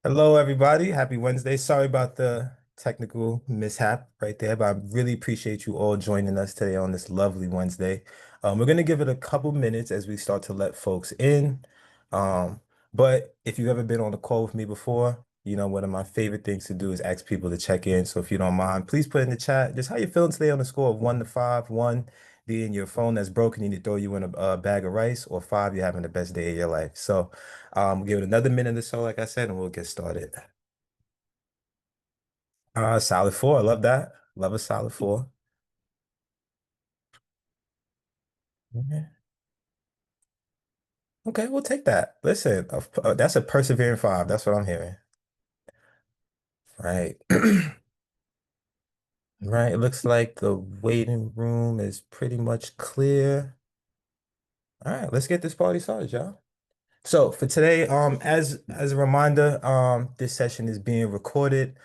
Hello, everybody. Happy Wednesday. Sorry about the technical mishap right there, but I really appreciate you all joining us today on this lovely Wednesday. We're going to give it a couple minutes as we start to let folks in. Um, but if you've ever been on a call with me before, you know, one of my favorite things to do is ask people to check in. So if you don't mind, please put in the chat just how you feeling today on the score of 1 to 5. 1 being your phone that's broken, you need to throw you in a bag of rice, or 5, you're having the best day of your life. So we'll give it another minute or so, like I said, and we'll get started. Solid four. I love that. Love a solid four. Mhm. Okay, we'll take that. Listen, that's a persevering 5. That's what I'm hearing. Right. Right. It looks like the waiting room is pretty much clear. All right, let's get this party started, y'all. So for today, as a reminder, this session is being recorded.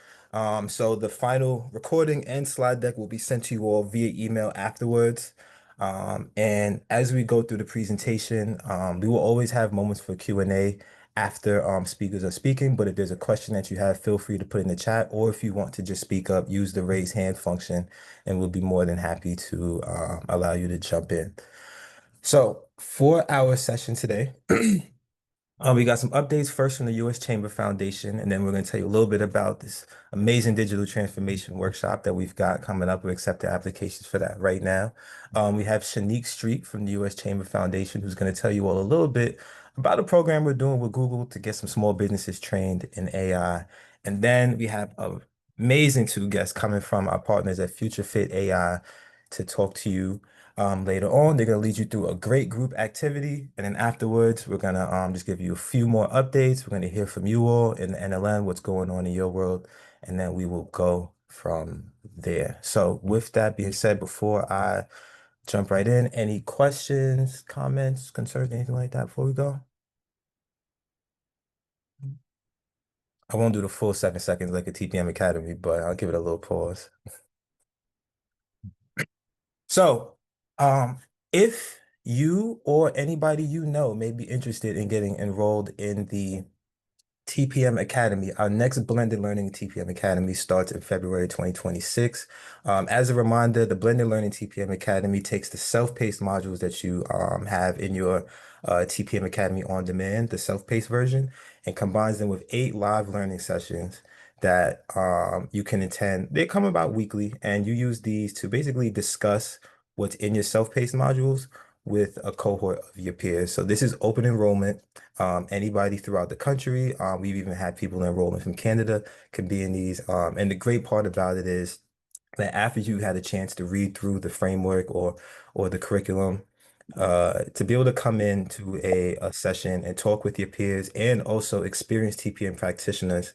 So the final recording and slide deck will be sent to you all via email afterwards. And as we go through the presentation, we will always have moments for Q&A after speakers are speaking. But if there's a question that you have, feel free to put in the chat, or if you want to just speak up, use the raise hand function, and we'll be more than happy to allow you to jump in. So for our session today. We got some updates first from the U.S. Chamber Foundation, and then we're going to tell you a little bit about this amazing digital transformation workshop that we've got coming up. We're accepting applications for that right now. We have Shanique Street from the U.S. Chamber Foundation, who's going to tell you all a little bit about a program we're doing with Google to get some small businesses trained in AI. And then we have amazing two guests coming from our partners at Future Fit AI to talk to you later on. They're going to lead you through a great group activity. And then afterwards, we're going to just give you a few more updates. We're going to hear from you all in the NLN, what's going on in your world. And then we will go from there. So with that being said, before I jump right in, any questions, comments, concerns, anything like that before we go? I won't do the full 7 seconds like a TPM Academy, but I'll give it a little pause. So, if you or anybody you know may be interested in getting enrolled in the TPM Academy. Our next Blended Learning TPM Academy starts in February 2026. As a reminder, the Blended Learning TPM Academy takes the self-paced modules that you have in your TPM Academy on demand, the self-paced version, and combines them with 8 live learning sessions that you can attend. They come about weekly, and you use these to basically discuss what's in your self-paced modules with a cohort of your peers. So this is open enrollment. Anybody throughout the country. We've even had people enrolling from Canada can be in these. And the great part about it is that after you had a chance to read through the framework or the curriculum, to be able to come into a session and talk with your peers and also experienced TPM practitioners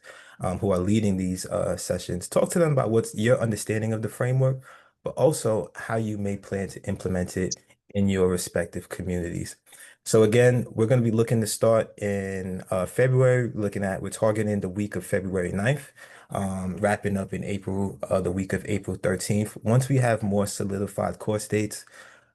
who are leading these sessions, talk to them about what's your understanding of the framework, but also how you may plan to implement it in your respective communities. So again, we're going to be looking to start in February, we're targeting the week of February 9th, wrapping up in April, the week of April 13th. Once we have more solidified course dates,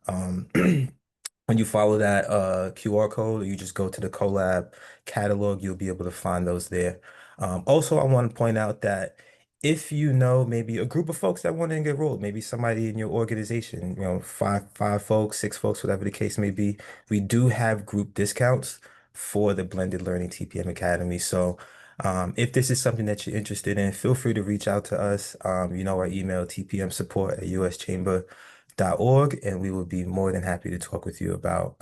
um, when you follow that QR code, or you just go to the collab catalog, you'll be able to find those there. Also, I want to point out that if you know maybe a group of folks that want to get enrolled, maybe somebody in your organization, you know, five folks, 6 folks, whatever the case may be, we do have group discounts for the Blended Learning TPM Academy. So if this is something that you're interested in, feel free to reach out to us. You know, our email, tpmsupport@uschamber.org, and we would be more than happy to talk with you about,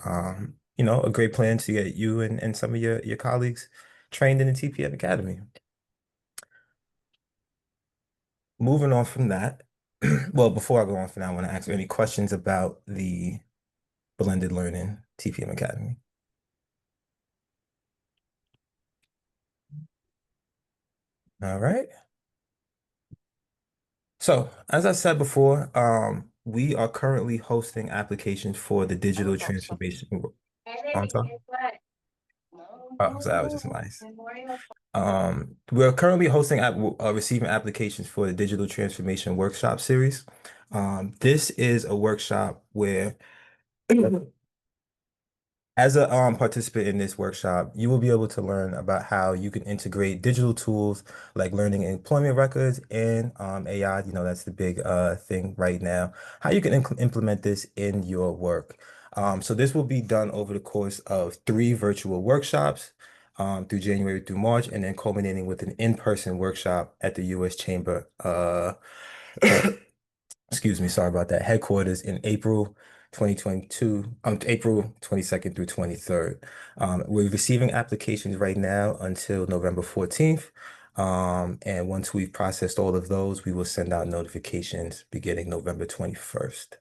you know, a great plan to get you and some of your colleagues trained in the TPM Academy. Moving on from that, well, before I go on from that, I want to ask you any questions about the Blended Learning TPM Academy. All right. So, as I said before, we are currently hosting applications for the digital transformation. On time? Oh, so that was just nice. We're currently receiving applications for the Digital Transformation Workshop Series. This is a workshop where As a participant in this workshop, you will be able to learn about how you can integrate digital tools like learning employment records and AI. You know, that's the big thing right now. How you can implement this in your work. So this will be done over the course of 3 virtual workshops through January through March, and then culminating with an in-person workshop at the U.S. Chamber excuse me, sorry about that, headquarters in April 2022, April 22nd through 23rd. We're receiving applications right now until November 14th. And once we've processed all of those, we will send out notifications beginning November 21st.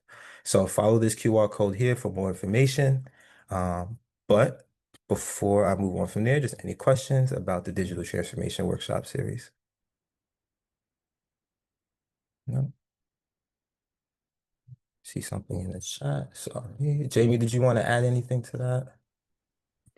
So follow this QR code here for more information. But before I move on from there, just any questions about the Digital Transformation Workshop series? No? See something in the chat. Sorry. Jamie, did you want to add anything to that?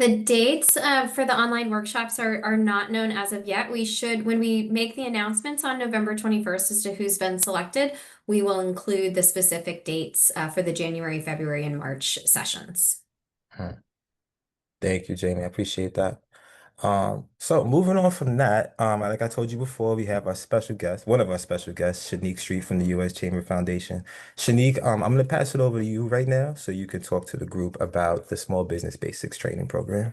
The dates for the online workshops are not known as of yet. We should, when we make the announcements on November 21st as to who's been selected, we will include the specific dates for the January, February, and March sessions. Thank you, Jamie. I appreciate that. So moving on from that, like I told you before, we have our special guest, one of our special guests, Shanique Street from the U.S. Chamber Foundation. Shanique, I'm going to pass it over to you right now so you can talk to the group about the Small Business Basics Training Program.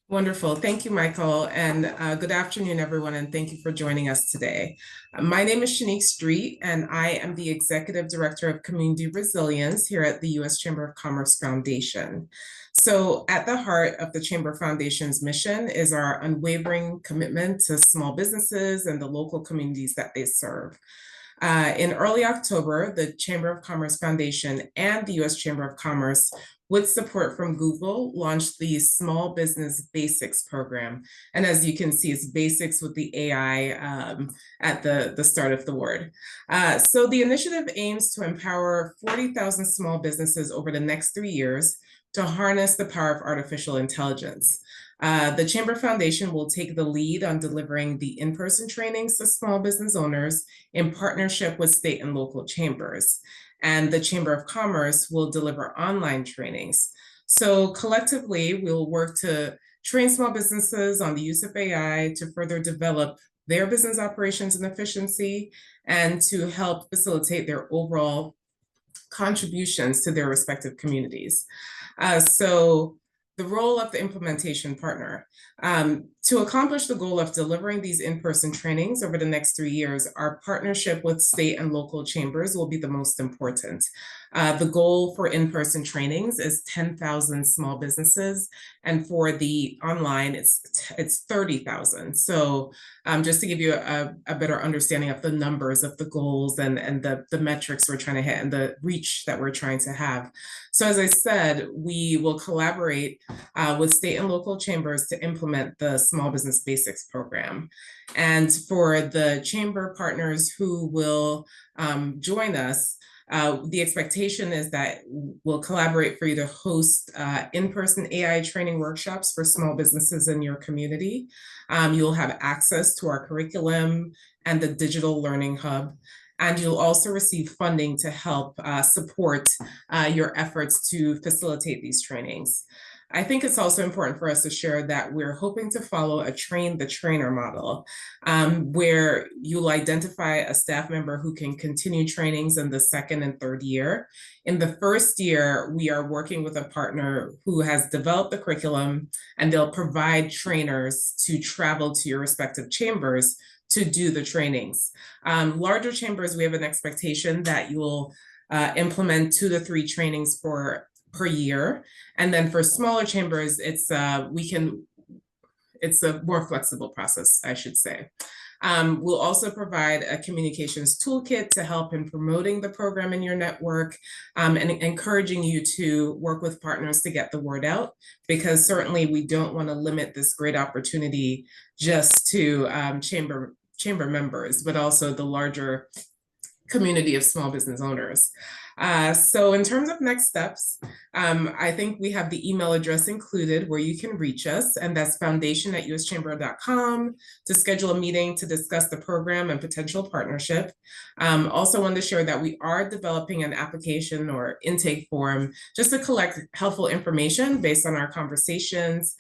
Wonderful. Thank you, Michael. And good afternoon, everyone. And thank you for joining us today. My name is Shanique Street, and I am the Executive Director of Community Resilience here at the U.S. Chamber of Commerce Foundation. So at the heart of the Chamber Foundation's mission is our unwavering commitment to small businesses and the local communities that they serve. In early October, the Chamber of Commerce Foundation and the U.S. Chamber of Commerce, with support from Google, launched the Small Business Basics program. And as you can see, it's basics with the AI at the start of the word. So the initiative aims to empower 40,000 small businesses over the next 3 years to harness the power of artificial intelligence. The Chamber Foundation will take the lead on delivering the in-person trainings to small business owners in partnership with state and local chambers. And the Chamber of Commerce will deliver online trainings. So collectively, we'll work to train small businesses on the use of AI to further develop their business operations and efficiency, and to help facilitate their overall contributions to their respective communities. So the role of the implementation partner. To accomplish the goal of delivering these in-person trainings over the next 3 years, our partnership with state and local chambers will be the most important. The goal for in-person trainings is 10,000 small businesses, and for the online, it's 30,000. So just to give you a better understanding of the numbers of the goals and the metrics we're trying to hit and the reach that we're trying to have. So as I said, we will collaborate with state and local chambers to implement the Small Business Basics program. And for the chamber partners who will join us, the expectation is that we'll collaborate for you to host in-person AI training workshops for small businesses in your community. You'll have access to our curriculum and the digital learning hub. And you'll also receive funding to help support your efforts to facilitate these trainings. I think it's also important for us to share that we're hoping to follow a train the trainer model, where you'll identify a staff member who can continue trainings in the second and third year. In the first year, we are working with a partner who has developed the curriculum, and they'll provide trainers to travel to your respective chambers to do the trainings. Larger chambers, we have an expectation that you will implement 2 to 3 trainings per year. And then for smaller chambers, it's a more flexible process, I should say. We'll also provide a communications toolkit to help in promoting the program in your network, and encouraging you to work with partners to get the word out, because certainly we don't want to limit this great opportunity just to chamber members, but also the larger community of small business owners. So in terms of next steps, I think we have the email address included where you can reach us, and that's foundation@uschamber.com to schedule a meeting to discuss the program and potential partnership. Also wanted to share that we are developing an application or intake form just to collect helpful information based on our conversations,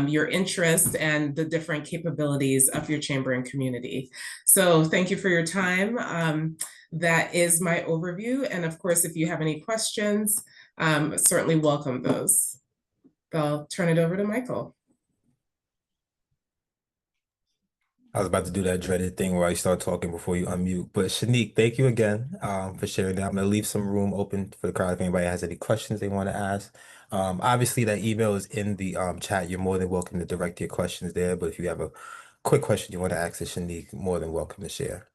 your interest, and the different capabilities of your chamber and community. So thank you for your time. That is my overview. And of course, if you have any questions, certainly welcome those. I'll turn it over to Michael. I was about to do that dreaded thing where I start talking before you unmute. But Shanique, thank you again for sharing that. I'm going to leave some room open for the crowd if anybody has any questions they want to ask. Obviously, that email is in the chat. You're more than welcome to direct your questions there. But if you have a quick question you want to ask to Shanique, more than welcome to share.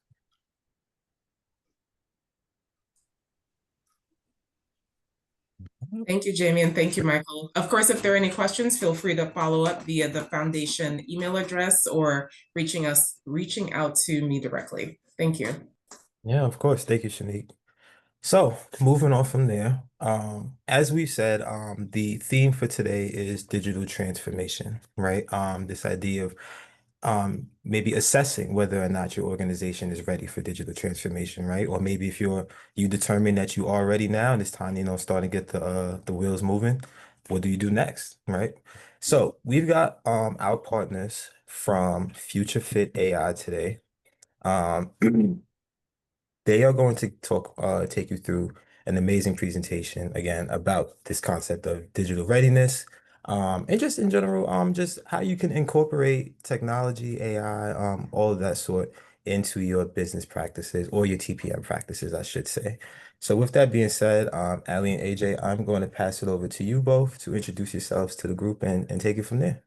Thank you, Jamie, and thank you, Michael. Of course, if there are any questions, feel free to follow up via the foundation email address or reaching out to me directly. Thank you. Yeah, of course. Thank you, Shanique. So moving on from there, as we said, the theme for today is digital transformation, right? This idea of maybe assessing whether or not your organization is ready for digital transformation, right? Or maybe if you determine that you are ready now and it's time, start to get the wheels moving, what do you do next, right? So we've got our partners from Future Fit AI today. Um, They are going to take you through an amazing presentation again about this concept of digital readiness, and just in general, just how you can incorporate technology, AI, all of that sort into your business practices or your TPM practices, I should say. So with that being said, Ali and AJ, I'm going to pass it over to you both to introduce yourselves to the group and take it from there.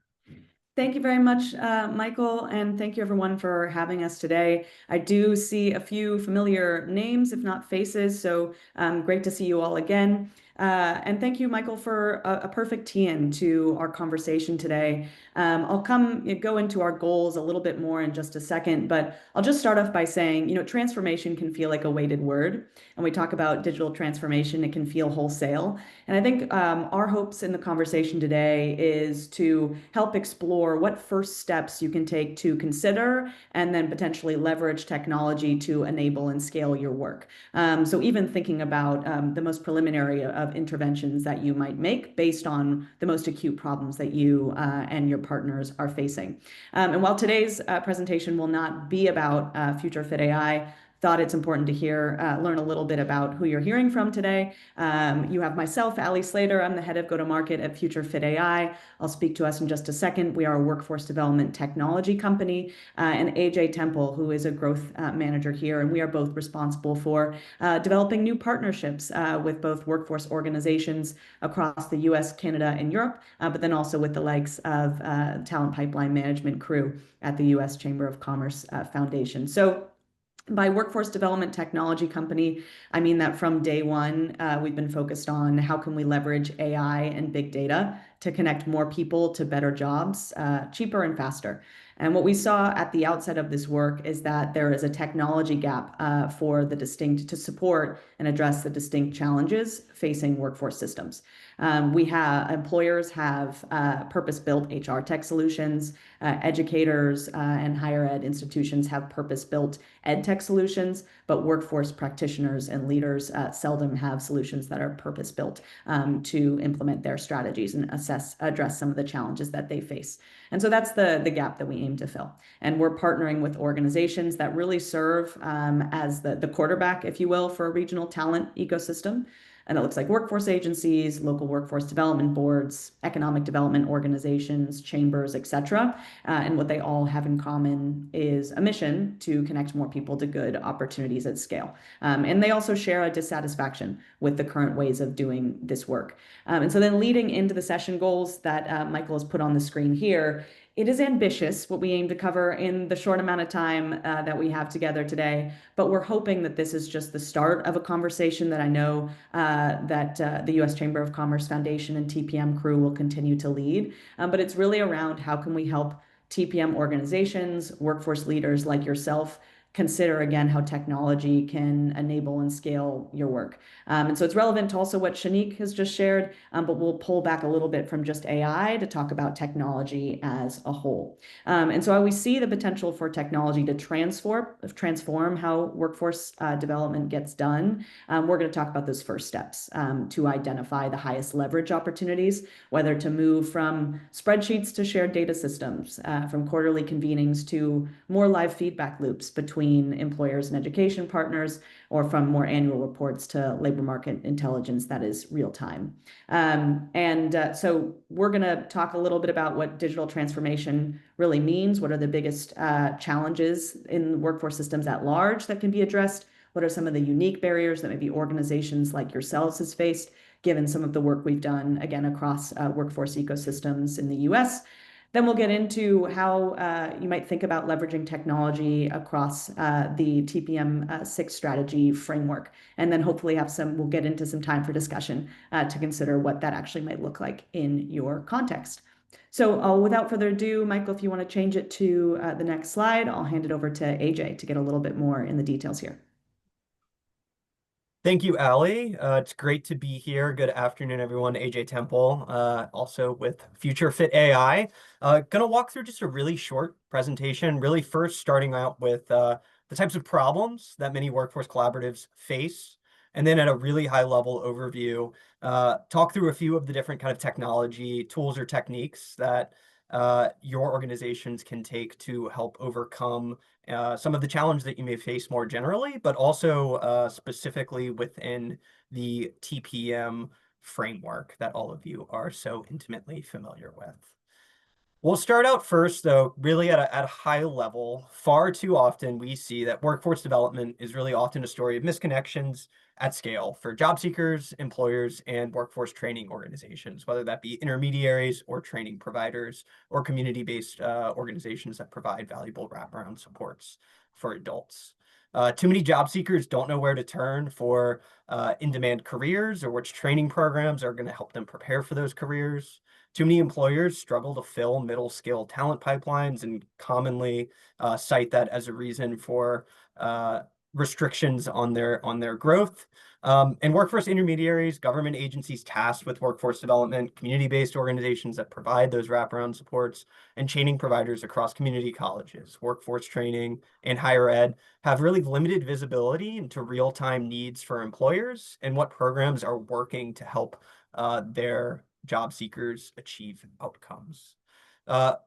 Thank you very much, Michael, and thank you everyone for having us today. I do see a few familiar names, if not faces, so great to see you all again. And thank you, Michael, for a perfect tee-in to our conversation today. I'll go into our goals a little bit more in just a second, but I'll just start off by saying, transformation can feel like a weighted word. And we talk about digital transformation, it can feel wholesale. And I think our hopes in the conversation today is to help explore what first steps you can take to consider and then potentially leverage technology to enable and scale your work. So even thinking about the most preliminary of interventions that you might make based on the most acute problems that you and your partners are facing. And while today's presentation will not be about Future Fit AI, thought it's important to learn a little bit about who you're hearing from today. You have myself, Ali Slater. I'm the head of go-to-market at Future Fit AI. I'll speak to us in just a second. We are a workforce development technology company, and AJ Temple, who is a growth manager here. And we are both responsible for developing new partnerships with both workforce organizations across the US, Canada, and Europe, but then also with the likes of talent pipeline management crew at the US Chamber of Commerce Foundation. So by workforce development technology company, I mean that from day one, we've been focused on how can we leverage AI and big data to connect more people to better jobs, cheaper and faster. And what we saw at the outset of this work is that there is a technology gap to support and address the distinct challenges facing workforce systems. Employers have purpose-built HR tech solutions, educators and higher ed institutions have purpose-built ed tech solutions, but workforce practitioners and leaders seldom have solutions that are purpose-built to implement their strategies and address some of the challenges that they face. And so that's the gap that we aim to fill. And we're partnering with organizations that really serve as the quarterback, if you will, for a regional talent ecosystem. And it looks like workforce agencies, local workforce development boards, economic development organizations, chambers, et cetera. And what they all have in common is a mission to connect more people to good opportunities at scale. And they also share a dissatisfaction with the current ways of doing this work. And so then leading into the session goals that Michael has put on the screen here, it is ambitious what we aim to cover in the short amount of time that we have together today, but we're hoping that this is just the start of a conversation that I know that the U.S. Chamber of Commerce Foundation and TPM crew will continue to lead. But it's really around how can we help TPM organizations, workforce leaders like yourself, consider again how technology can enable and scale your work. And so it's relevant to also what Shanique has just shared, but we'll pull back a little bit from just AI to talk about technology as a whole. And so we see the potential for technology to transform how workforce development gets done. We're going to talk about those first steps to identify the highest leverage opportunities, whether to move from spreadsheets to shared data systems, from quarterly convenings to more live feedback loops between employers and education partners, or from more annual reports to labor market intelligence that is real time. So we're going to talk a little bit about what digital transformation really means. What are the biggest challenges in workforce systems at large that can be addressed? What are some of the unique barriers that maybe organizations like yourselves has faced, given some of the work we've done, again, across workforce ecosystems in the US? Then we'll get into how you might think about leveraging technology across the TPM 6 strategy framework. And then hopefully we'll get into some time for discussion to consider what that actually might look like in your context. So without further ado, Michael, if you want to change it to the next slide, I'll hand it over to AJ to get a little bit more in the details here. Thank you, Allie. It's great to be here. Good afternoon, everyone. AJ Temple, also with Future Fit AI. Gonna walk through just a really short presentation, really first starting out with the types of problems that many workforce collaboratives face, and then at a really high level overview, talk through a few of the different kind of technology tools or techniques that your organizations can take to help overcome some of the challenge that you may face more generally, but also specifically within the TPM framework that all of you are so intimately familiar with. We'll start out first, though, really at a high level. Far too often we see that workforce development is really often a story of misconnections at scale for job seekers, employers, and workforce training organizations, whether that be intermediaries or training providers or community-based organizations that provide valuable wraparound supports for adults. Too many job seekers don't know where to turn for in-demand careers or which training programs are going to help them prepare for those careers. Too many employers struggle to fill middle-skill talent pipelines and commonly cite that as a reason for restrictions on their growth. And workforce intermediaries, government agencies tasked with workforce development, community-based organizations that provide those wraparound supports, and training providers across community colleges, workforce training, and higher ed have really limited visibility into real-time needs for employers and what programs are working to help their job seekers achieve outcomes.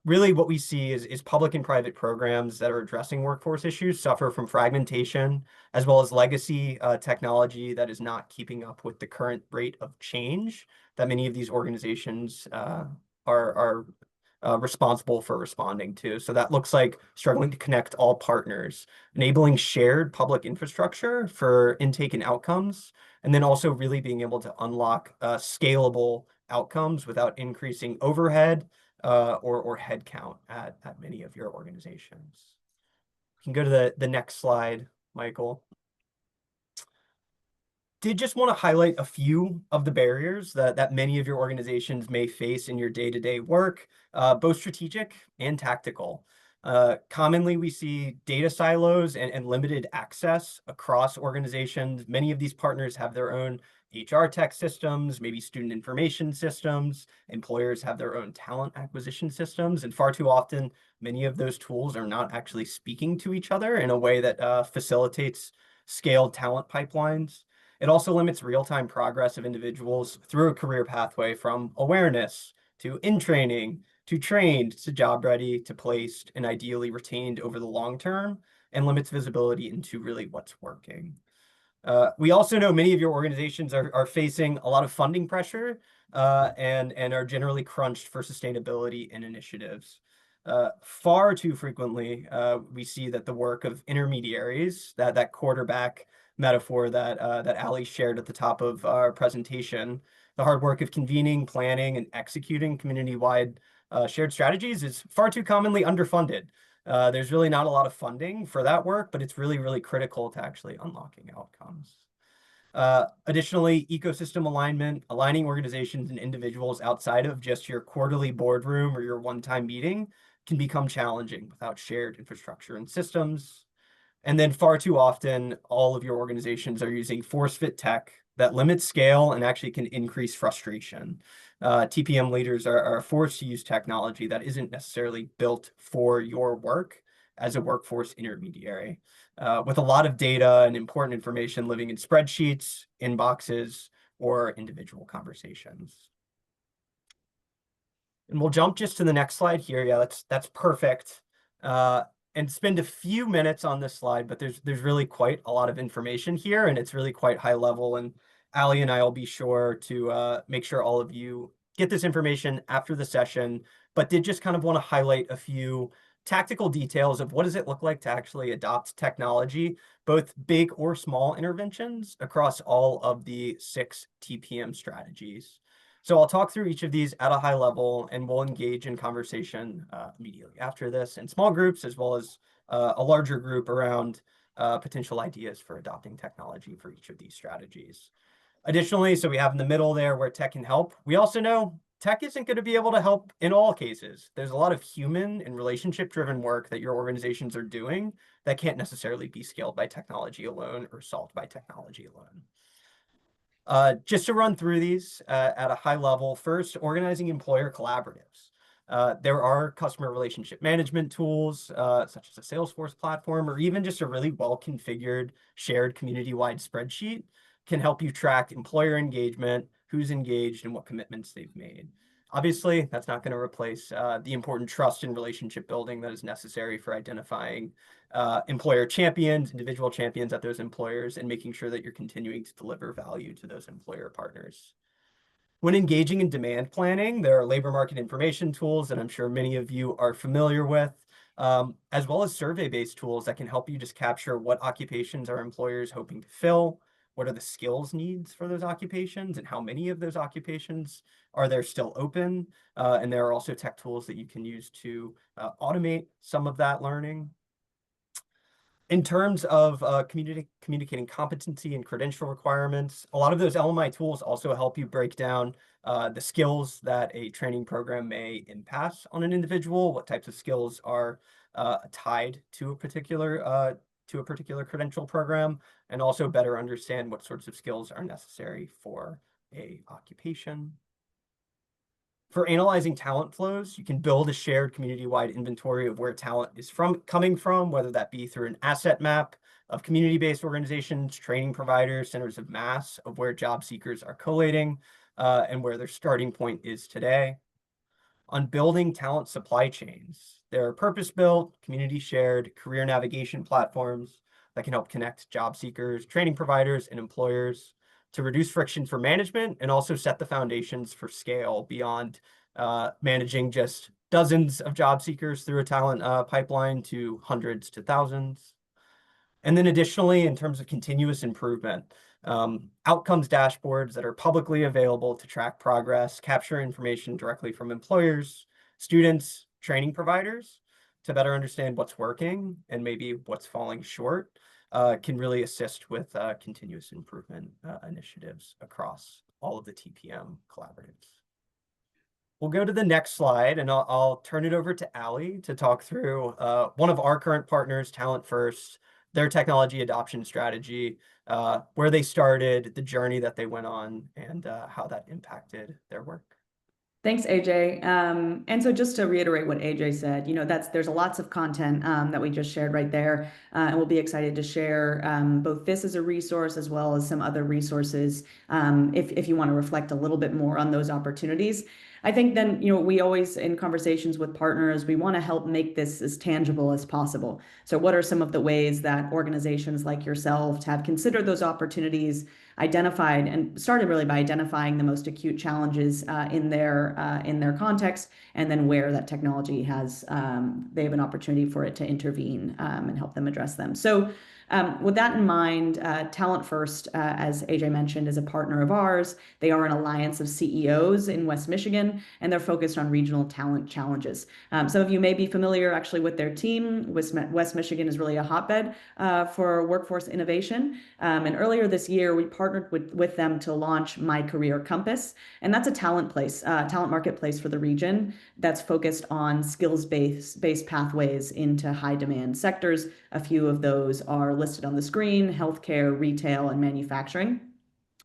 Really what we see is public and private programs that are addressing workforce issues suffer from fragmentation, as well as legacy technology that is not keeping up with the current rate of change that many of these organizations are responsible for responding to. So that looks like struggling to connect all partners, enabling shared public infrastructure for intake and outcomes, and then also really being able to unlock scalable outcomes without increasing overhead or headcount at many of your organizations. You can go to the next slide, Michael. Did just want to highlight a few of the barriers that many of your organizations may face in your day-to-day work, both strategic and tactical. Commonly, we see data silos and limited access across organizations. Many of these partners have their own HR tech systems, maybe student information systems. Employers have their own talent acquisition systems, and far too often, many of those tools are not actually speaking to each other in a way that facilitates scaled talent pipelines. It also limits real-time progress of individuals through a career pathway from awareness to in-training to trained to job-ready to placed and ideally retained over the long term, and limits visibility into really what's working. We also know many of your organizations are facing a lot of funding pressure and are generally crunched for sustainability and initiatives. Far too frequently, we see that the work of intermediaries, that quarterback metaphor that Allie shared at the top of our presentation, the hard work of convening, planning, and executing community-wide shared strategies is far too commonly underfunded. There's really not a lot of funding for that work, but it's really, really critical to actually unlocking outcomes. Additionally, ecosystem alignment, aligning organizations and individuals outside of just your quarterly boardroom or your one-time meeting can become challenging without shared infrastructure and systems. And then far too often, all of your organizations are using force-fit tech that limits scale and actually can increase frustration. TPM leaders are forced to use technology that isn't necessarily built for your work as a workforce intermediary, with a lot of data and important information living in spreadsheets, inboxes, or individual conversations. And we'll jump just to the next slide here. Yeah, that's perfect. And spend a few minutes on this slide, but there's really quite a lot of information here, and it's really quite high level. And Ali and I will be sure to make sure all of you get this information after the session, but did just kind of want to highlight a few tactical details of what does it look like to actually adopt technology, both big or small interventions across all of the 6 TPM strategies. So I'll talk through each of these at a high level, and we'll engage in conversation immediately after this in small groups, as well as a larger group around potential ideas for adopting technology for each of these strategies. Additionally, so we have in the middle there where tech can help. We also know tech isn't going to be able to help in all cases. There's a lot of human and relationship-driven work that your organizations are doing that can't necessarily be scaled by technology alone or solved by technology alone. Just to run through these at a high level, first, organizing employer collaboratives. There are customer relationship management tools, such as a Salesforce platform, or even just a really well-configured shared community-wide spreadsheet can help you track employer engagement, who's engaged, and what commitments they've made. Obviously, that's not going to replace the important trust and relationship building that is necessary for identifying employer champions, individual champions at those employers, and making sure that you're continuing to deliver value to those employer partners. When engaging in demand planning, there are labor market information tools that I'm sure many of you are familiar with, as well as survey-based tools that can help you just capture what occupations are employers hoping to fill, what are the skills needs for those occupations, and how many of those occupations are there still open. And there are also tech tools that you can use to automate some of that learning. In terms of communicating competency and credential requirements, a lot of those LMI tools also help you break down the skills that a training program may impasse on an individual, what types of skills are tied to a particular credential program, and also better understand what sorts of skills are necessary for a occupation. For analyzing talent flows, you can build a shared community-wide inventory of where talent is coming from, whether that be through an asset map of community-based organizations, training providers, centers of mass of where job seekers are collating, and where their starting point is today. On building talent supply chains, there are purpose-built, community-shared career navigation platforms that can help connect job seekers, training providers, and employers to reduce friction for management and also set the foundations for scale beyond managing just dozens of job seekers through a talent pipeline to hundreds to thousands. And then additionally, in terms of continuous improvement, outcomes dashboards that are publicly available to track progress, capture information directly from employers, students, training providers to better understand what's working and maybe what's falling short can really assist with continuous improvement initiatives across all of the TPM collaboratives. We'll go to the next slide, and I'll turn it over to Ali to talk through one of our current partners, Talent First, their technology adoption strategy, where they started, the journey that they went on, and how that impacted their work. Thanks, AJ. And so just to reiterate what AJ said, there's lots of content that we just shared right there, and we'll be excited to share both this as a resource as well as some other resources if you want to reflect a little bit more on those opportunities. I think then, we always, in conversations with partners, we want to help make this as tangible as possible. So what are some of the ways that organizations like yourself have considered those opportunities, identified and started really by identifying the most acute challenges in their context, and then where that technology has, they have an opportunity for it to intervene and help them address them. So with that in mind, Talent First, as AJ mentioned, is a partner of ours. They are an alliance of CEOs in West Michigan, and they're focused on regional talent challenges. Some of you may be familiar actually with their team. West Michigan is really a hotbed for workforce innovation. And earlier this year, we partnered partnered with them to launch My Career Compass. And that's a talent marketplace for the region that's focused on skills-based pathways into high demand sectors. A few of those are listed on the screen: healthcare, retail, and manufacturing.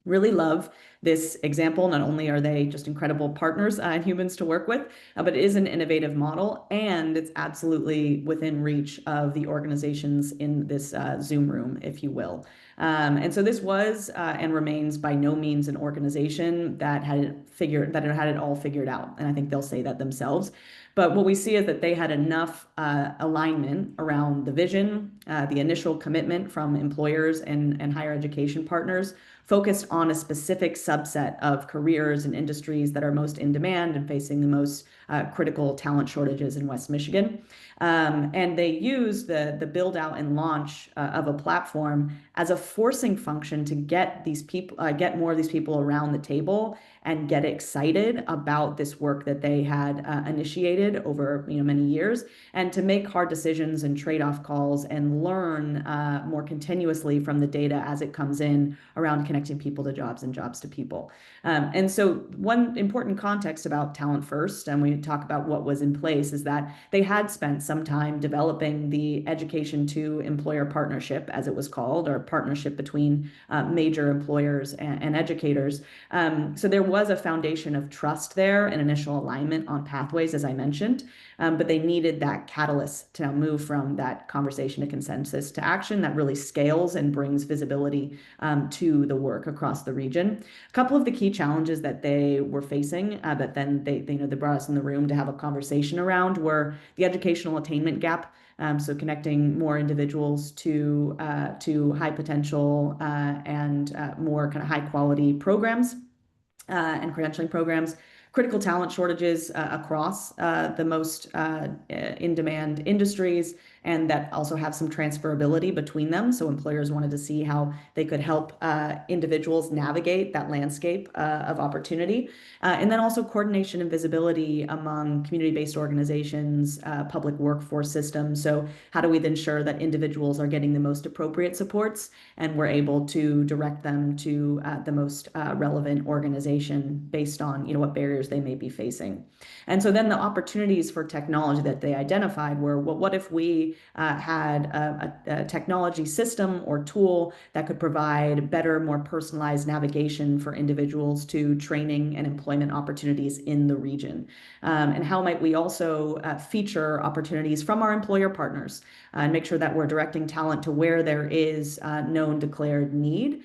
Really love this example. Not only are they just incredible partners and humans to work with, but it is an innovative model, and it's absolutely within reach of the organizations in this Zoom room, if you will. And so this was and remains by no means an organization that had it all figured out. And I think they'll say that themselves. But what we see is that they had enough alignment around the vision, the initial commitment from employers and higher education partners, focused on a specific subset of careers and industries that are most in demand and facing the most critical talent shortages in West Michigan. And they use the build out and launch of a platform as a forcing function to get these people, get more of these people around the table and get excited about this work that they had initiated over many years, and to make hard decisions and trade-off calls and learn more continuously from the data as it comes in around connecting people to jobs and jobs to people. And so one important context about Talent First, and we talk about what was in place, is that they had spent some time developing the education to employer partnership, as it was called, or partnership between major employers and educators. So there was a foundation of trust there and initial alignment on pathways, as I mentioned, but they needed that catalyst to now move from that conversation to consensus to action that really scales and brings visibility to the work across the region. A couple of the key challenges that they were facing, that then they brought us in the room to have a conversation around, were the educational attainment gap. So connecting more individuals to high potential and more kind of high quality programs and credentialing programs, critical talent shortages across the most in-demand industries, and that also have some transferability between them. So employers wanted to see how they could help individuals navigate that landscape of opportunity. And then also coordination and visibility among community-based organizations, public workforce systems. So how do we ensure that individuals are getting the most appropriate supports and we're able to direct them to the most relevant organization based on what barriers they may be facing. And so then the opportunities for technology that they identified were, well, what if we had a technology system or tool that could provide better, more personalized navigation for individuals to training and employment opportunities in the region? And how might we also feature opportunities from our employer partners and make sure that we're directing talent to where there is known declared need,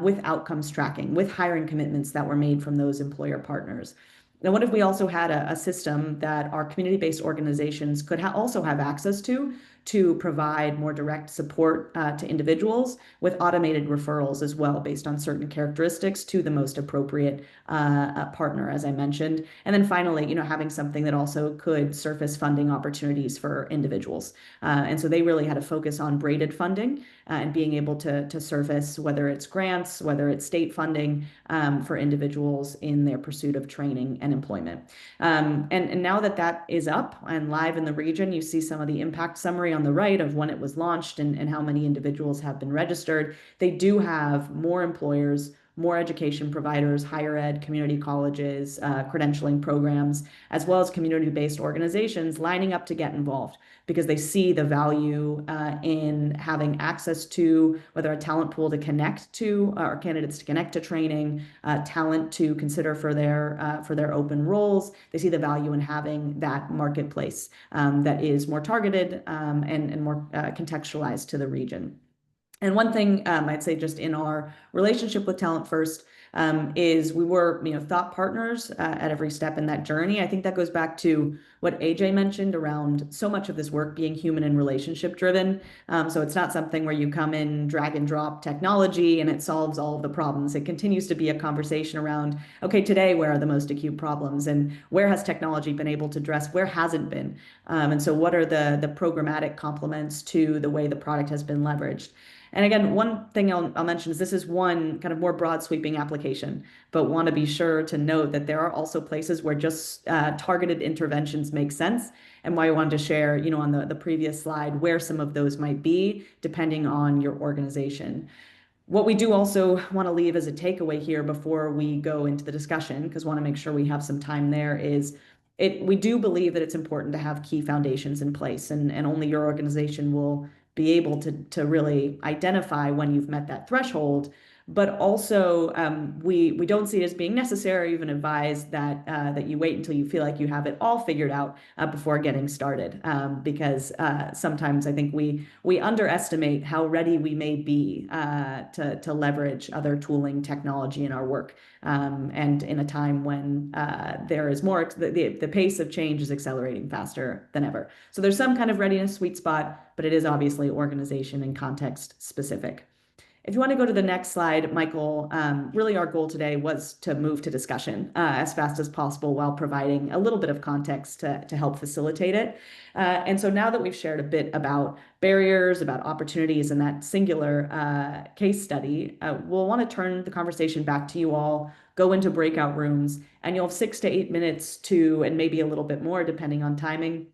with outcomes tracking, with hiring commitments that were made from those employer partners? Now, what if we also had a system that our community-based organizations could also have access to provide more direct support to individuals with automated referrals as well, based on certain characteristics to the most appropriate partner, as I mentioned. And then finally, having something that also could surface funding opportunities for individuals. And so they really had a focus on braided funding and being able to surface, whether it's grants, whether it's state funding for individuals in their pursuit of training and employment. And now that is up and live in the region, you see some of the impact summary on the right of when it was launched and how many individuals have been registered. They do have more employers, more education providers, higher ed, community colleges, credentialing programs, as well as community-based organizations lining up to get involved because they see the value in having access to whether a talent pool to connect to or candidates to connect to training, talent to consider for their open roles. They see the value in having that marketplace that is more targeted and more contextualized to the region. And one thing I'd say just in our relationship with Talent First is we were, thought partners at every step in that journey. I think that goes back to what AJ mentioned around so much of this work being human and relationship driven. So it's not something where you come in, drag and drop technology and it solves all of the problems. It continues to be a conversation around, okay, today, where are the most acute problems and where has technology been able to address, where hasn't been? And so what are the programmatic complements to the way the product has been leveraged? And again, one thing I'll mention is this is one kind of more broad sweeping application, but want to be sure to note that there are also places where just targeted interventions make sense, and why I wanted to share, on the previous slide, where some of those might be depending on your organization. What we do also want to leave as a takeaway here before we go into the discussion, because we want to make sure we have some time there, is we do believe that it's important to have key foundations in place, and only your organization will be able to really identify when you've met that threshold. But also, we don't see it as being necessary or even advised that that you wait until you feel like you have it all figured out before getting started, because sometimes I think we underestimate how ready we may be to leverage other tooling technology in our work, and in a time when there is more, the pace of change is accelerating faster than ever. So there's some kind of readiness sweet spot, but it is obviously organization and context specific. If you want to go to the next slide, Michael, really our goal today was to move to discussion as fast as possible while providing a little bit of context to help facilitate it. And so now that we've shared a bit about barriers, about opportunities, and that singular case study, we'll want to turn the conversation back to you all, go into breakout rooms, and you'll have 6 to 8 minutes to, and maybe a little bit more depending on timing,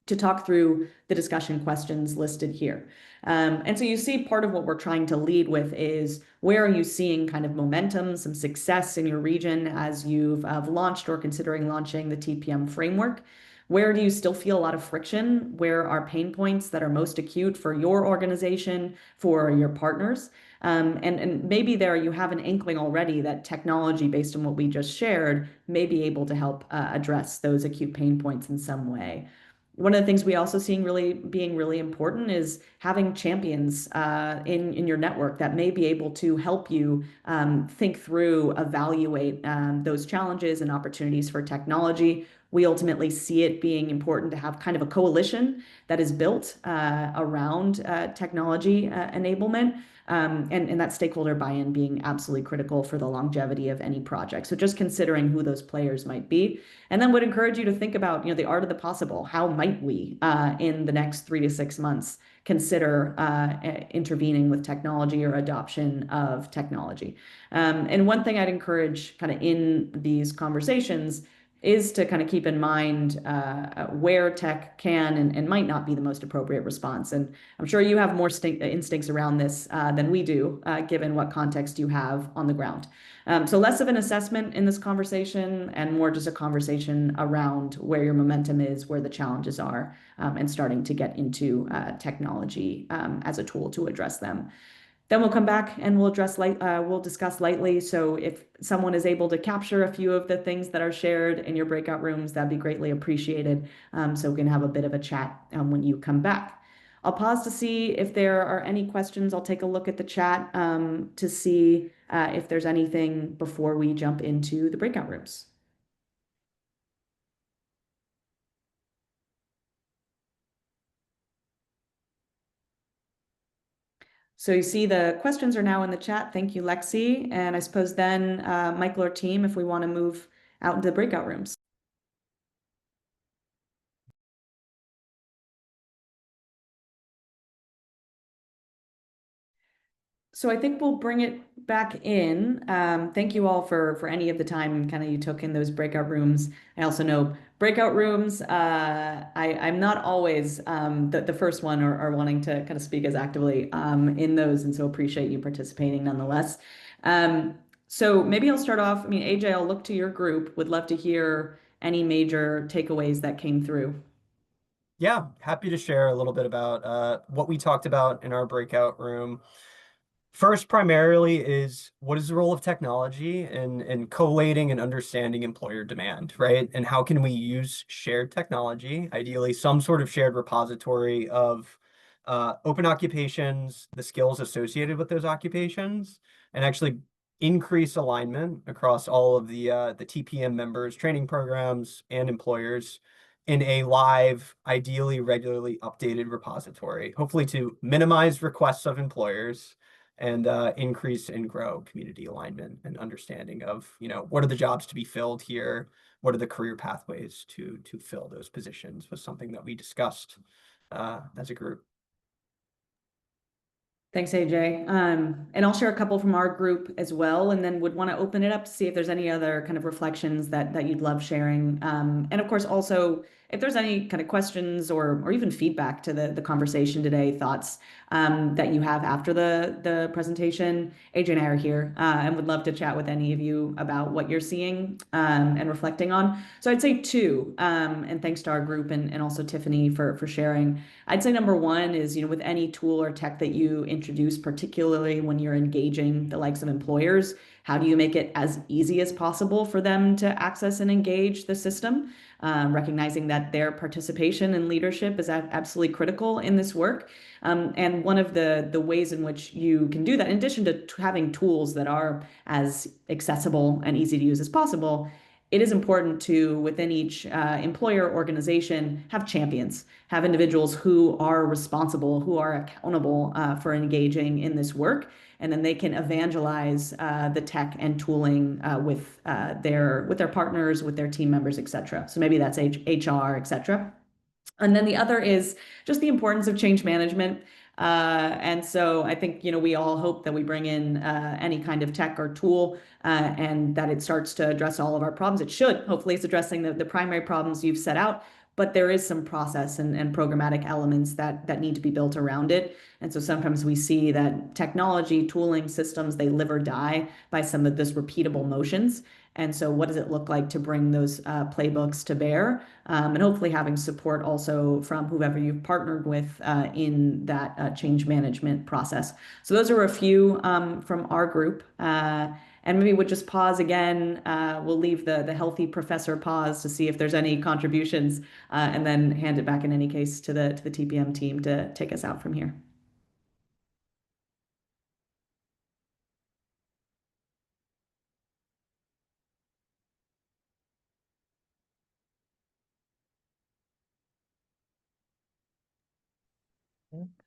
to talk through the discussion questions listed here. And so you see part of what we're trying to lead with is, where are you seeing kind of momentum, some success in your region as you've launched or considering launching the TPM framework? Where do you still feel a lot of friction? Where are pain points that are most acute for your organization, for your partners? And maybe there you have an inkling already that technology, based on what we just shared, may be able to help address those acute pain points in some way. One of the things we also seeing being really important is having champions in your network that may be able to help you think through, evaluate those challenges and opportunities for technology. We ultimately see it being important to have kind of a coalition that is built around technology enablement. And that stakeholder buy-in being absolutely critical for the longevity of any project. So just considering who those players might be. And then would encourage you to think about, the art of the possible. How might we, in the next 3 to 6 months, consider intervening with technology or adoption of technology? And one thing I'd encourage kind of in these conversations is to kind of keep in mind where tech can and might not be the most appropriate response. And I'm sure you have more instincts around this than we do, given what context you have on the ground. So less of an assessment in this conversation and more just a conversation around where your momentum is, where the challenges are, and starting to get into technology as a tool to address them. Then we'll come back and we'll discuss lightly. So if someone is able to capture a few of the things that are shared in your breakout rooms, that'd be greatly appreciated. So we can have a bit of a chat when you come back. I'll pause to see if there are any questions. I'll take a look at the chat to see if there's anything before we jump into the breakout rooms. So you see the questions are now in the chat. Thank you, Lexi. And I suppose then, Michael or team, if we want to move out into the breakout rooms. So I think we'll bring it back in. Thank you all for any of the time kind of you took in those breakout rooms. I also know breakout rooms, I'm not always the first one or wanting to kind of speak as actively in those, and so appreciate you participating nonetheless. So maybe I'll start off. I mean, AJ, I'll look to your group. Would love to hear any major takeaways that came through. Yeah, happy to share a little bit about what we talked about in our breakout room. First, primarily, is what is the role of technology in collating and understanding employer demand, right? And how can we use shared technology, ideally some sort of shared repository of open occupations, the skills associated with those occupations, and actually increase alignment across all of the TPM members, training programs, and employers in a live, ideally regularly updated repository, hopefully to minimize requests of employers and increase and grow community alignment and understanding of, what are the jobs to be filled here? What are the career pathways to fill those positions, was something that we discussed as a group. Thanks, AJ. And I'll share a couple from our group as well, and then would want to open it up to see if there's any other kind of reflections that you'd love sharing. And of course, also if there's any kind of questions or even feedback to the conversation today, thoughts that you have after the presentation, AJ and I are here and would love to chat with any of you about what you're seeing and reflecting on. So I'd say two, and thanks to our group and also Tiffany for sharing. I'd say number one is, with any tool or tech that you introduce, particularly when you're engaging the likes of employers, how do you make it as easy as possible for them to access and engage the system? Recognizing that their participation and leadership is absolutely critical in this work. And one of the ways in which you can do that, in addition to having tools that are as accessible and easy to use as possible, it is important to, within each employer organization, have champions, have individuals who are responsible, who are accountable for engaging in this work, and then they can evangelize the tech and tooling with their partners, with their team members, et cetera. So maybe that's HR, et cetera. And then the other is just the importance of change management. And so I think, we all hope that we bring in any kind of tech or tool and that it starts to address all of our problems. It should. Hopefully it's addressing the primary problems you've set out, but there is some process and programmatic elements that need to be built around it. And so sometimes we see that technology, tooling, systems, they live or die by some of this repeatable motions. And so what does it look like to bring those playbooks to bear? And hopefully having support also from whoever you've partnered with in that change management process. So those are a few from our group. And maybe we'll just pause again. We'll leave the healthy professor pause to see if there's any contributions, and then hand it back in any case to the TPM team to take us out from here.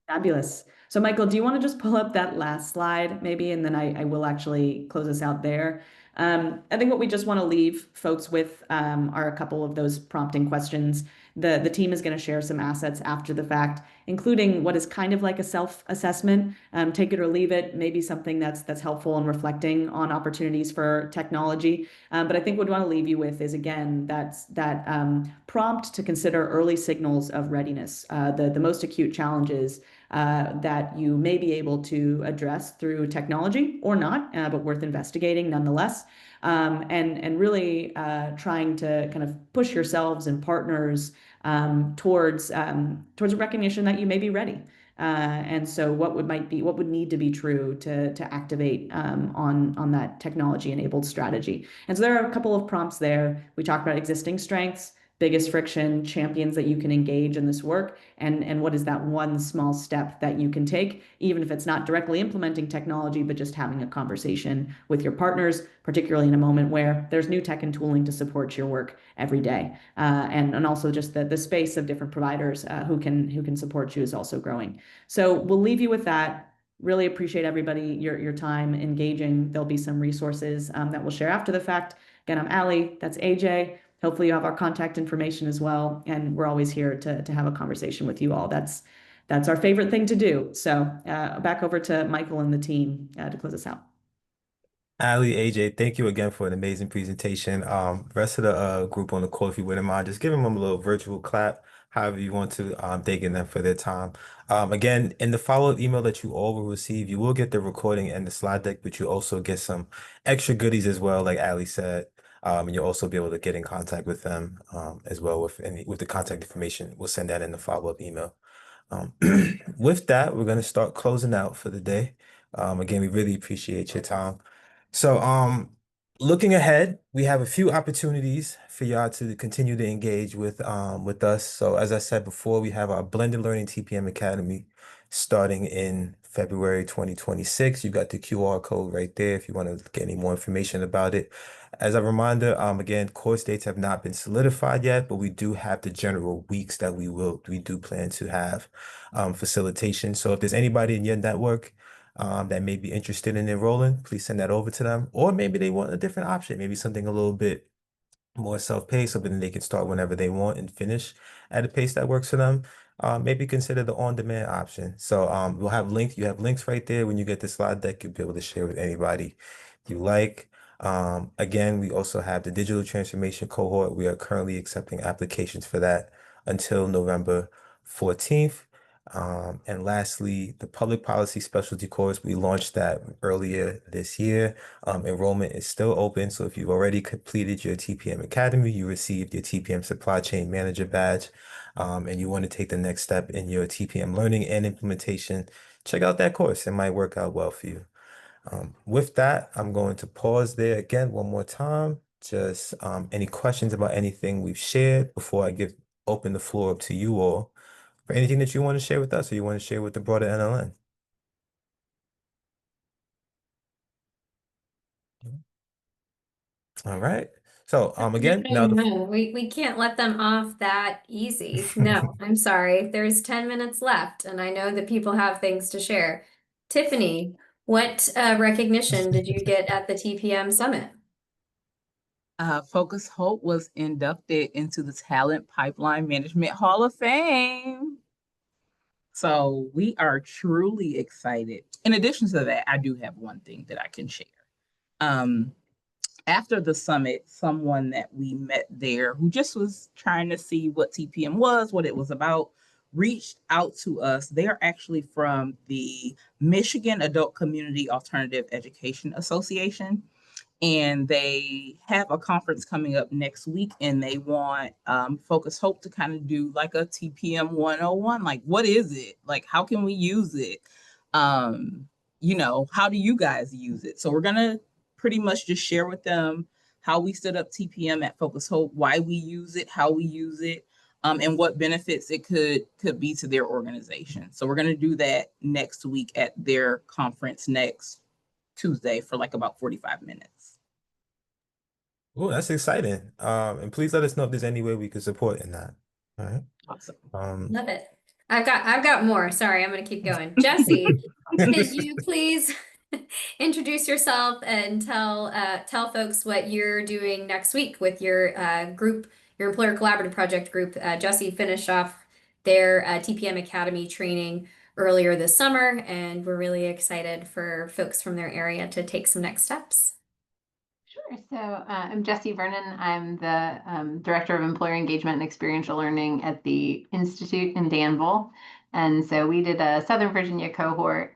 Fabulous. So Michael, do you want to just pull up that last slide maybe, and then I will actually close us out there. I think what we just want to leave folks with are a couple of those prompting questions. The team is going to share some assets after the fact, including what is kind of like a self-assessment, take it or leave it, maybe something that's helpful in reflecting on opportunities for technology. But I think what we want to leave you with is, again, that prompt to consider early signals of readiness, the most acute challenges that you may be able to address through technology or not, but worth investigating nonetheless. And really trying to kind of push yourselves and partners towards a recognition that you may be ready. And so what would need to be true to activate on that technology-enabled strategy. And so there are a couple of prompts there. We talked about existing strengths, biggest friction, champions that you can engage in this work, and what is that one small step that you can take, even if it's not directly implementing technology, but just having a conversation with your partners, particularly in a moment where there's new tech and tooling to support your work every day. And also just the space of different providers who can support you is also growing. So we'll leave you with that. Really appreciate everybody, your time engaging. There'll be some resources that we'll share after the fact. Again, I'm Allie, that's AJ. Hopefully you have our contact information as well. And we're always here to have a conversation with you all. That's our favorite thing to do. So back over to Michael and the team to close us out. Ali, AJ, thank you again for an amazing presentation. Rest of the group on the call, if you wouldn't mind, just giving them a little virtual clap, however you want to, thanking them for their time. Again, in the follow-up email that you all will receive, you will get the recording and the slide deck, but you also get some extra goodies as well, like Ali said. And you'll also be able to get in contact with them as well with the contact information. We'll send that in the follow-up email. Um, with that, we're going to start closing out for the day. Again, we really appreciate your time. So, looking ahead, we have a few opportunities for y'all to continue to engage with us. So, as I said before, we have our Blended Learning TPM Academy starting in February 2026. You got the QR code right there if you want to get any more information about it. As a reminder, again, course dates have not been solidified yet, but we do have the general weeks that we do plan to have facilitation. So if there's anybody in your network that may be interested in enrolling, please send that over to them. Or maybe they want a different option, maybe something a little bit more self-paced, so then they can start whenever they want and finish at a pace that works for them. Maybe consider the on-demand option. So you have links right there. When you get the slide deck, you'll be able to share with anybody you like. Again, we also have the digital transformation cohort. We are currently accepting applications for that until November 14th. And lastly, the public policy specialty course, we launched that earlier this year. Enrollment is still open. So if you've already completed your TPM Academy, you received your TPM Supply Chain Manager badge, and you want to take the next step in your TPM learning and implementation, check out that course. It might work out well for you. With that, I'm going to pause there again one more time. Just any questions about anything we've shared before I open the floor up to you all for anything that you want to share with us or you want to share with the broader NLN. All right. So again, now No, we can't let them off that easy. No, I'm sorry. There's 10 minutes left, and I know that people have things to share. Tiffany, what recognition did you get at the TPM Summit? Focus Hope was inducted into the Talent Pipeline Management Hall of Fame. So we are truly excited. In addition to that, I do have one thing that I can share. After the summit, someone that we met there who just was trying to see what TPM was, what it was about, reached out to us. They are actually from the Michigan Adult Community Alternative Education Association. And they have a conference coming up next week, and they want Focus Hope to kind of do like a TPM 101. Like, what is it? Like, how can we use it? How do you guys use it? So we're going to pretty much just share with them how we stood up TPM at Focus Hope, why we use it, how we use it, and what benefits it could be to their organization. So we're going to do that next week at their conference next Tuesday for like about 45 minutes. Oh, that's exciting. And please let us know if there's any way we could support in that. All right. Awesome. Love it. I've got more. Sorry, I'm gonna keep going. Jesse, could you please introduce yourself and tell folks what you're doing next week with your group, your Employer Collaborative Project group. Jesse finished off their TPM Academy training earlier this summer, and we're really excited for folks from their area to take some next steps. Sure. So I'm Jessie Vernon. I'm the Director of Employer Engagement and Experiential Learning at the Institute in Danville. And so we did a Southern Virginia cohort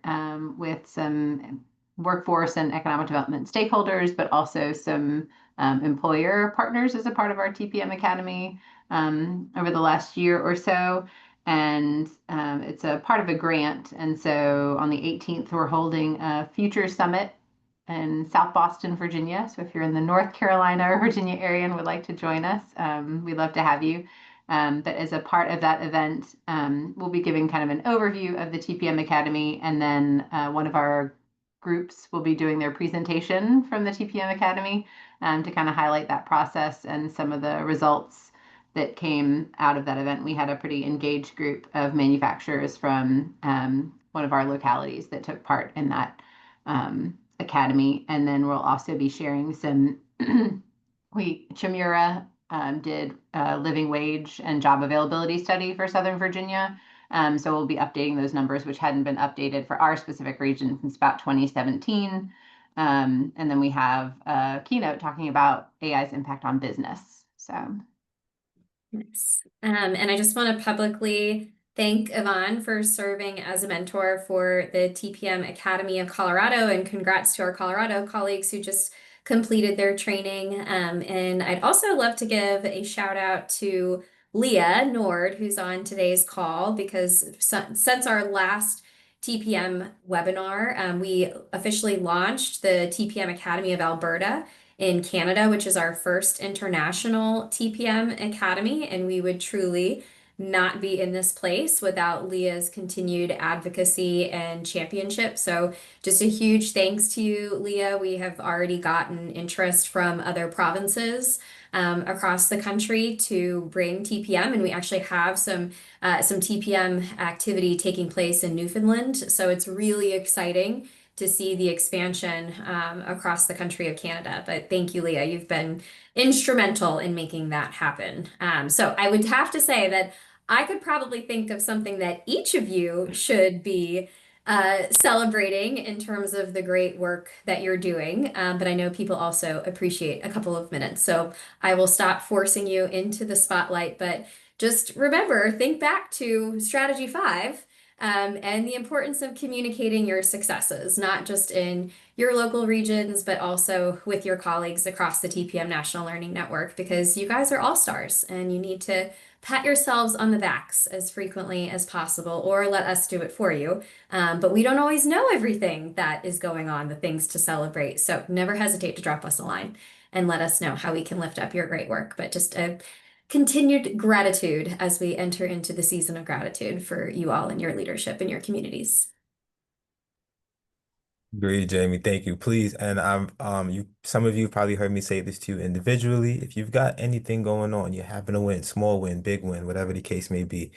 with some workforce and economic development stakeholders, but also some employer partners as a part of our TPM Academy over the last year or so. And it's a part of a grant. And so on the 18th, we're holding a Future Summit in South Boston, Virginia. So if you're in the North Carolina or Virginia area and would like to join us, we'd love to have you. But as a part of that event, we'll be giving kind of an overview of the TPM Academy, and then one of our groups will be doing their presentation from the TPM Academy to kind of highlight that process and some of the results that came out of that event. We had a pretty engaged group of manufacturers from one of our localities that took part in that academy. And then we'll also be sharing some, Chimura did a living wage and job availability study for Southern Virginia. So we'll be updating those numbers, which hadn't been updated for our specific region since about 2017. And then we have a keynote talking about AI's impact on business. So. Nice. And I just want to publicly thank Yvonne for serving as a mentor for the TPM Academy of Colorado, and congrats to our Colorado colleagues who just completed their training. And I'd also love to give a shout out to Leah Nord, who's on today's call, because since our last TPM webinar, we officially launched the TPM Academy of Alberta in Canada, which is our first international TPM Academy, and we would truly not be in this place without Leah's continued advocacy and championship. So just a huge thanks to you, Leah. We have already gotten interest from other provinces across the country to bring TPM, and we actually have some TPM activity taking place in Newfoundland. So it's really exciting to see the expansion across the country of Canada. But thank you, Leah. You've been instrumental in making that happen. So I would have to say that I could probably think of something that each of you should be celebrating in terms of the great work that you're doing. But I know people also appreciate a couple of minutes. So I will stop forcing you into the spotlight, but just remember, think back to strategy 5. And the importance of communicating your successes, not just in your local regions, but also with your colleagues across the TPM National Learning Network, because you guys are all stars and you need to pat yourselves on the backs as frequently as possible, or let us do it for you. But we don't always know everything that is going on, the things to celebrate. So never hesitate to drop us a line and let us know how we can lift up your great work. But just a continued gratitude as we enter into the season of gratitude for you all and your leadership in your communities. Great, Jamie. Thank you. Please, and some of you probably heard me say this to you individually. If you've got anything going on, you're having a win, small win, big win, whatever the case may be,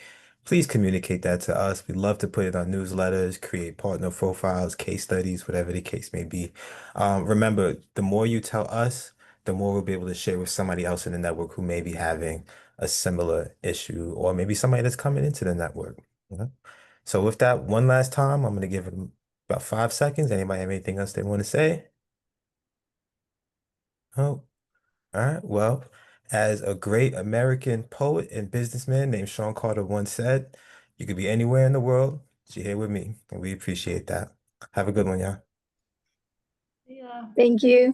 please communicate that to us. We love to put it on newsletters, create partner profiles, case studies, whatever the case may be. Remember, the more you tell us, the more we'll be able to share with somebody else in the network who may be having a similar issue, or maybe somebody that's coming into the network. You know? So with that, one last time, I'm going to give it about 5 seconds. Anybody have anything else they want to say? Oh, all right. Well, as a great American poet and businessman named Sean Carter once said, you could be anywhere in the world, but you're here with me, and we appreciate that. Have a good one, y'all. Thank you.